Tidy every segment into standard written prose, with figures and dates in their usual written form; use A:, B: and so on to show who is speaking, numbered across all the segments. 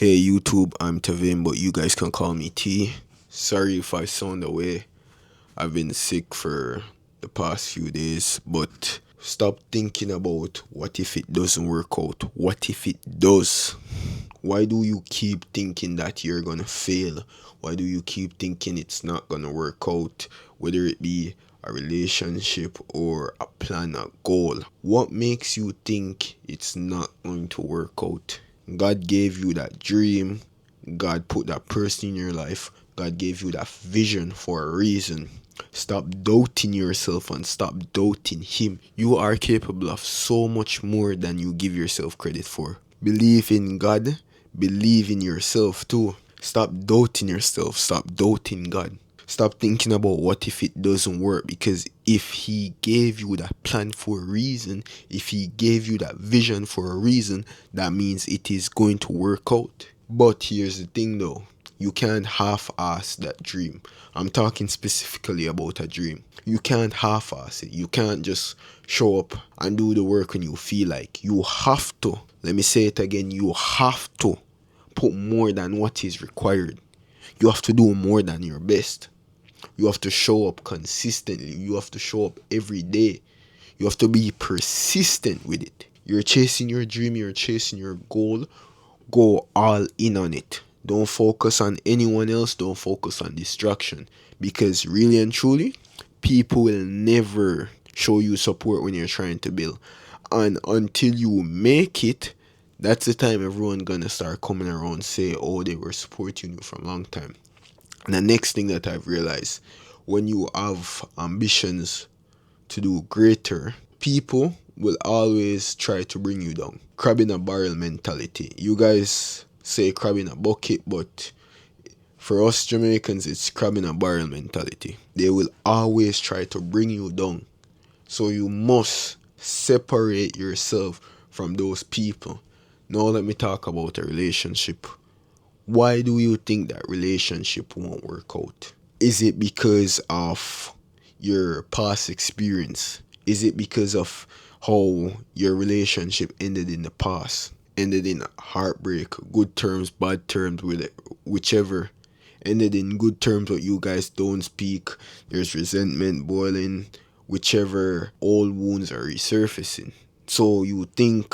A: Hey YouTube, I'm Tavim, but you guys can call me T. Sorry if I sound away. I've been sick for the past few days, but stop thinking about what if it doesn't work out. What if it does? Why do you keep thinking that you're gonna fail? Why do you keep thinking it's not gonna work out? Whether it be a relationship or a plan, a goal. What makes you think it's not going to work out? God gave you that dream. God put that person in your life. God gave you that vision for a reason. Stop doubting yourself and stop doubting Him. You are capable of so much more than you give yourself credit for. Believe in God. Believe in yourself too. Stop doubting yourself. Stop doubting God. Stop thinking about what if it doesn't work, because if He gave you that plan for a reason, if He gave you that vision for a reason, that means it is going to work out. But here's the thing though, you can't half-ass that dream. I'm talking specifically about a dream. You can't half-ass it. You can't just show up and do the work when you feel like. You have to, let me say it again, you have to put more than what is required. You have to do more than your best. You have to show up consistently. You have to show up every day. You have to be persistent with it. You're chasing your dream, you're chasing your goal. Go all in on it. Don't focus on anyone else. Don't focus on distraction. Because really and truly, people will never show you support when you're trying to build. And until you make it, that's the time everyone gonna start coming around say, oh, they were supporting you for a long time. And the next thing that I've realized, when you have ambitions to do greater, people will always try to bring you down. Crab in a barrel mentality. You guys say crab in a bucket, but for us Jamaicans, it's crab in a barrel mentality. They will always try to bring you down. So you must separate yourself from those people. Now let me talk about a relationship. Why do you think that relationship won't work out? Is it because of your past experience? Is it because of how your relationship ended in the past? Ended in heartbreak, good terms, bad terms, with it, whichever. Ended in good terms, but you guys don't speak. There's resentment boiling, whichever old wounds are resurfacing. So you think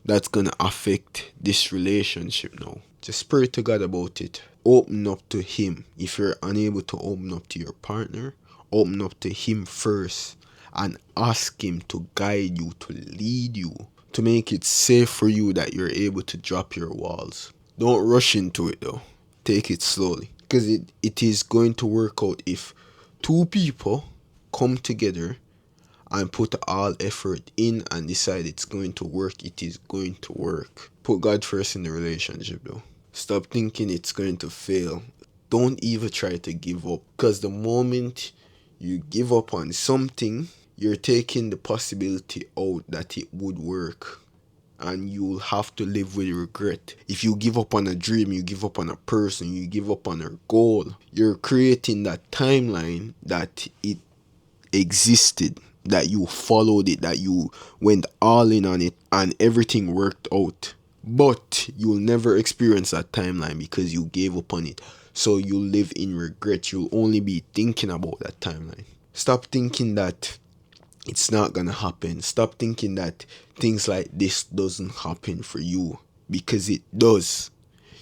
A: that's gonna affect this relationship now. Just pray to God about it. Open up to Him. If you're unable to open up to your partner, open up to Him first and ask Him to guide you, to lead you, to make it safe for you that you're able to drop your walls. Don't rush into it though. Take it slowly, because it is going to work out if two people come together and put all effort in and decide it's going to work. It is going to work. Put God first in the relationship though. Stop thinking it's going to fail. Don't even try to give up, because the moment you give up on something, you're taking the possibility out that it would work, and you'll have to live with regret. If you give up on a dream, you give up on a person, you give up on a goal, you're creating that timeline that it existed, that you followed it, that you went all in on it and everything worked out. But you'll never experience that timeline because you gave up on it. So you'll live in regret. You'll only be thinking about that timeline. Stop thinking that it's not gonna happen. Stop thinking that things like this doesn't happen for you, because it does.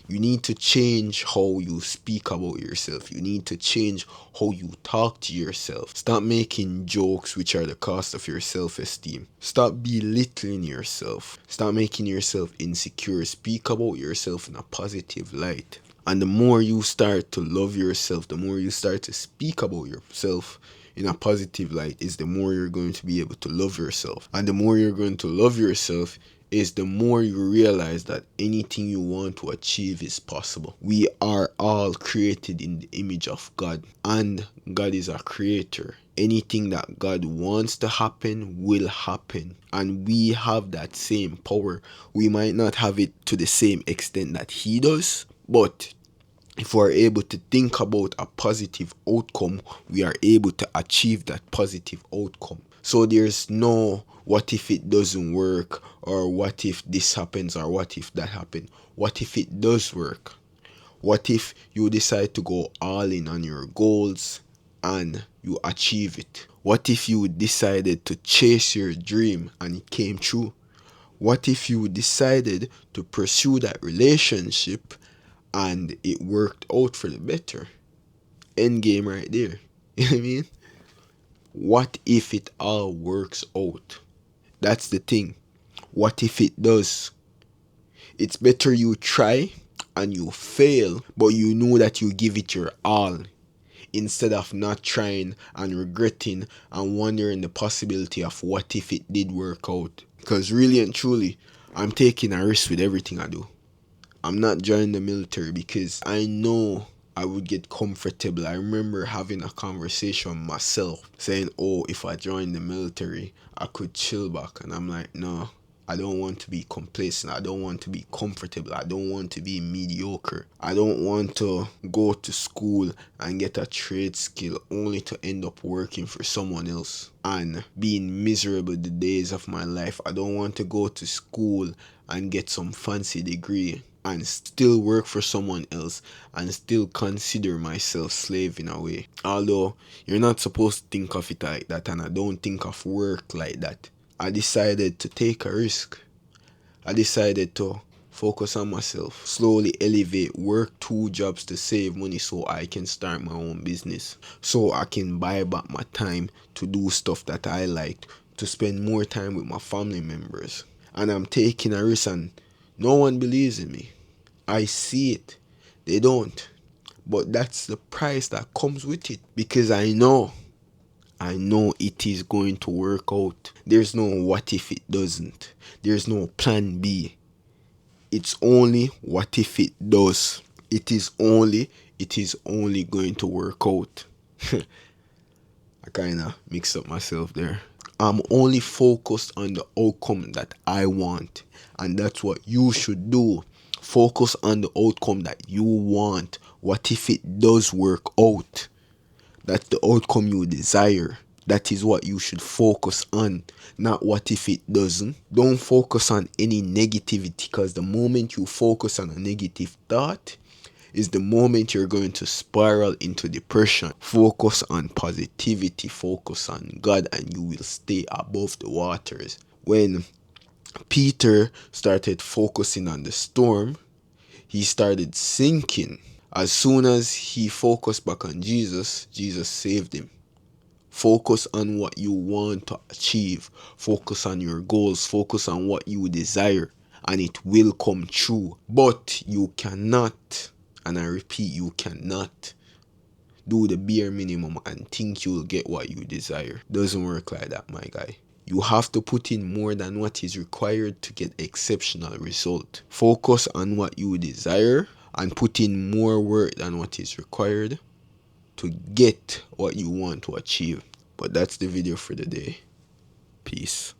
A: You need to change how you speak about yourself. You need to change how you talk to yourself. Stop making jokes which are the cost of your self-esteem. Stop belittling yourself. Stop making yourself insecure. Speak about yourself in a positive light. And the more you start to love yourself, the more you start to speak about yourself in a positive light, is the more you're going to be able to love yourself. And the more you're going to love yourself, is the more you realize that anything you want to achieve is possible. We are all created in the image of God, and God is a creator. Anything that God wants to happen will happen, and we have that same power. We might not have it to the same extent that He does, but if we're able to think about a positive outcome, we are able to achieve that positive outcome. So there's no what if it doesn't work, or what if this happens, or what if that happens. what if it does work? What if you decide to go all in on your goals and you achieve it? What if you decided to chase your dream and it came true? What if you decided to pursue that relationship and it worked out for the better? End game right there. You know what I mean? What if it all works out? That's the thing. What if it does? It's better you try and you fail, but you know that you give it your all, instead of not trying and regretting and wondering the possibility of what if it did work out. Because really and truly, I'm taking a risk with everything I do. I'm not joining the military because I know I would get comfortable. I remember having a conversation with myself saying, oh, if I join the military, I could chill back. And I'm like, no, I don't want to be complacent. I don't want to be comfortable. I don't want to be mediocre. I don't want to go to school and get a trade skill only to end up working for someone else and being miserable the days of my life. I don't want to go to school and get some fancy degree and still work for someone else and still consider myself slave in a way. Although you're not supposed to think of it like that, and I don't think of work like that. I decided to take a risk. I decided to focus on myself, slowly elevate, work 2 jobs to save money so I can start my own business, so I can buy back my time to do stuff that I liked, to spend more time with my family members. And I'm taking a risk and no one believes in me. I see it. They don't. But that's the price that comes with it. Because I know it is going to work out. There's no what if it doesn't. There's no plan B. It's only what if it does. It is only going to work out. I kind of mixed up myself there. I'm only focused on the outcome that I want. And that's what you should do. Focus on the outcome that you want. What if it does work out? That's the outcome you desire. That is what you should focus on. Not what if it doesn't. Don't focus on any negativity, because the moment you focus on a negative thought is the moment you're going to spiral into depression. Focus on positivity, focus on God, and you will stay above the waters. When Peter started focusing on the storm, he started sinking. As soon as he focused back on Jesus, Jesus saved him. Focus on what you want to achieve. Focus on your goals. Focus on what you desire, and it will come true. But you cannot, and I repeat, you cannot do the bare minimum and think you'll get what you desire. Doesn't work like that, my guy. You have to put in more than what is required to get exceptional result. Focus on what you desire and put in more work than what is required to get what you want to achieve. But that's the video for the day. Peace.